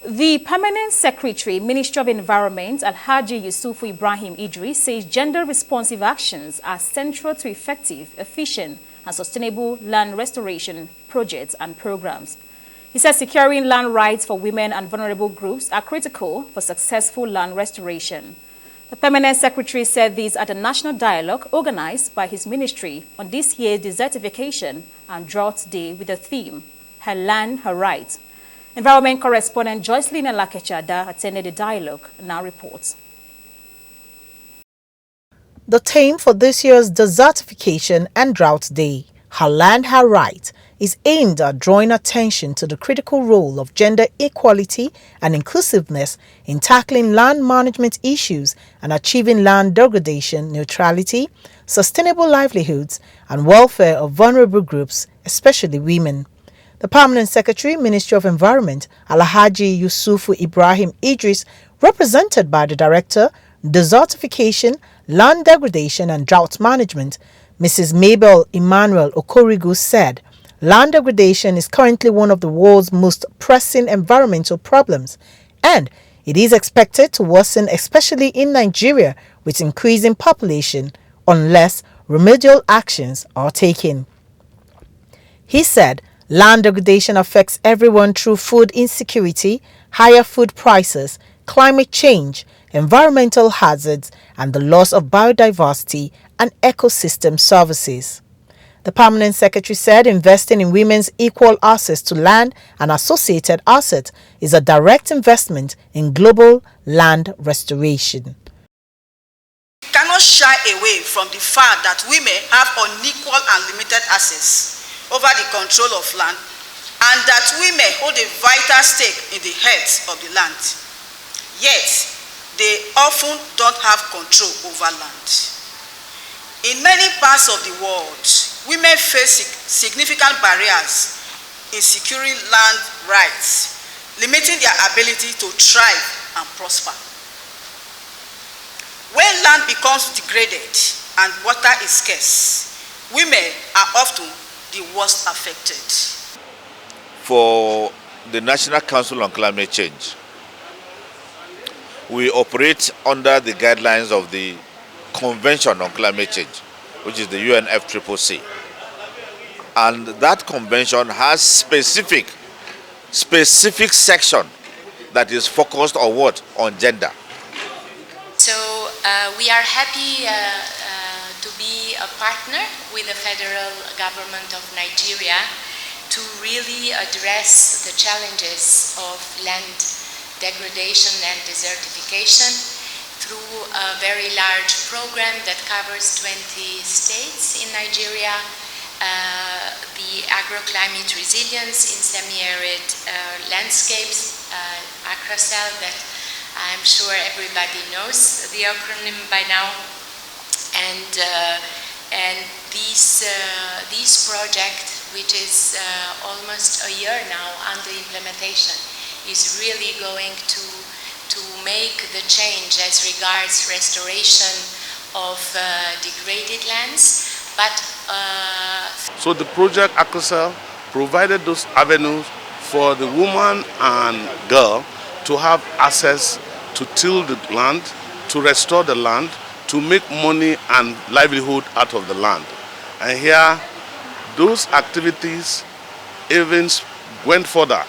The Permanent Secretary, Ministry of Environment, Alhaji Yusufu Ibrahim Idris, says gender-responsive actions are central to effective, efficient and sustainable land restoration projects and programs. He says securing land rights for women and vulnerable groups are critical for successful land restoration. The Permanent Secretary said this at a national dialogue organized by his ministry on this year's Desertification and Drought Day with the theme, Her Land, Her Right. Environment correspondent Joycelyn Lakechada attended the dialogue and now reports. The theme for this year's Desertification and Drought Day, Her Land, Her Right, is aimed at drawing attention to the critical role of gender equality and inclusiveness in tackling land management issues and achieving land degradation, neutrality, sustainable livelihoods, and welfare of vulnerable groups, especially women. The Permanent Secretary, Ministry of Environment, Alhaji Yusufu Ibrahim Idris, represented by the Director, Desertification, Land Degradation and Drought Management, Mrs. Mabel Emmanuel Okorigu, said, land degradation is currently one of the world's most pressing environmental problems, and it is expected to worsen, especially in Nigeria, with increasing population, unless remedial actions are taken. He said, land degradation affects everyone through food insecurity, higher food prices, climate change, environmental hazards, and the loss of biodiversity and ecosystem services. The Permanent Secretary said investing in women's equal access to land and associated assets is a direct investment in global land restoration. We cannot shy away from the fact that women have unequal and limited access over the control of land, and that women hold a vital stake in the health of the land. Yet, they often don't have control over land. In many parts of the world, women face significant barriers in securing land rights, limiting their ability to thrive and prosper. When land becomes degraded and water is scarce, women are often the worst affected. For the National Council on Climate Change, we operate under the guidelines of the Convention on Climate Change, which is the UNFCCC. And that convention has specific section that is focused on what? On gender. So we are happy to be a partner with the federal government of Nigeria to really address the challenges of land degradation and desertification through a very large program that covers 20 states in Nigeria, the agroclimate resilience in semi-arid landscapes, ACRACEL, that I'm sure everybody knows the acronym by now, and this project, which is almost a year now under implementation, is really going to make the change as regards restoration of degraded lands. So the project ACRACEL provided those avenues for the woman and girl to have access to till the land, to restore the land, to make money and livelihood out of the land. And here, those activities even went further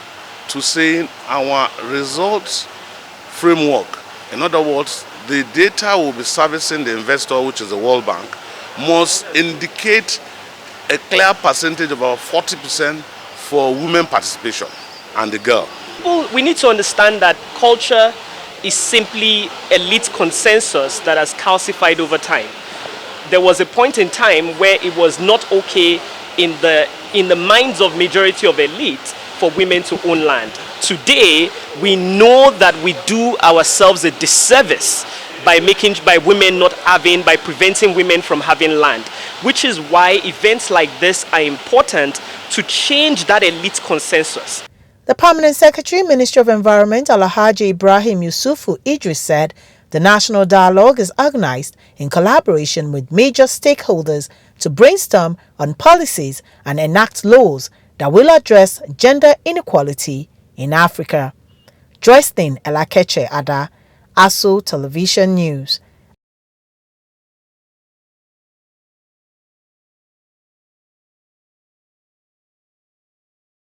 to saying our results framework. In other words, the data will be servicing the investor, which is the World Bank, must indicate a clear percentage of about 40% for women participation and the girl. We need to understand that culture is simply elite consensus that has calcified over time. There was a point in time where it was not okay in the minds of majority of elites for women to own land. Today, we know that we do ourselves a disservice by preventing women from having land, which is why events like this are important to change that elite consensus. The Permanent Secretary, Ministry of Environment, Alhaji Ibrahim Yusufu Idris, said the national dialogue is organized in collaboration with major stakeholders to brainstorm on policies and enact laws that will address gender inequality in Africa. Joycelyn Elakeche Ada, ASO Television News.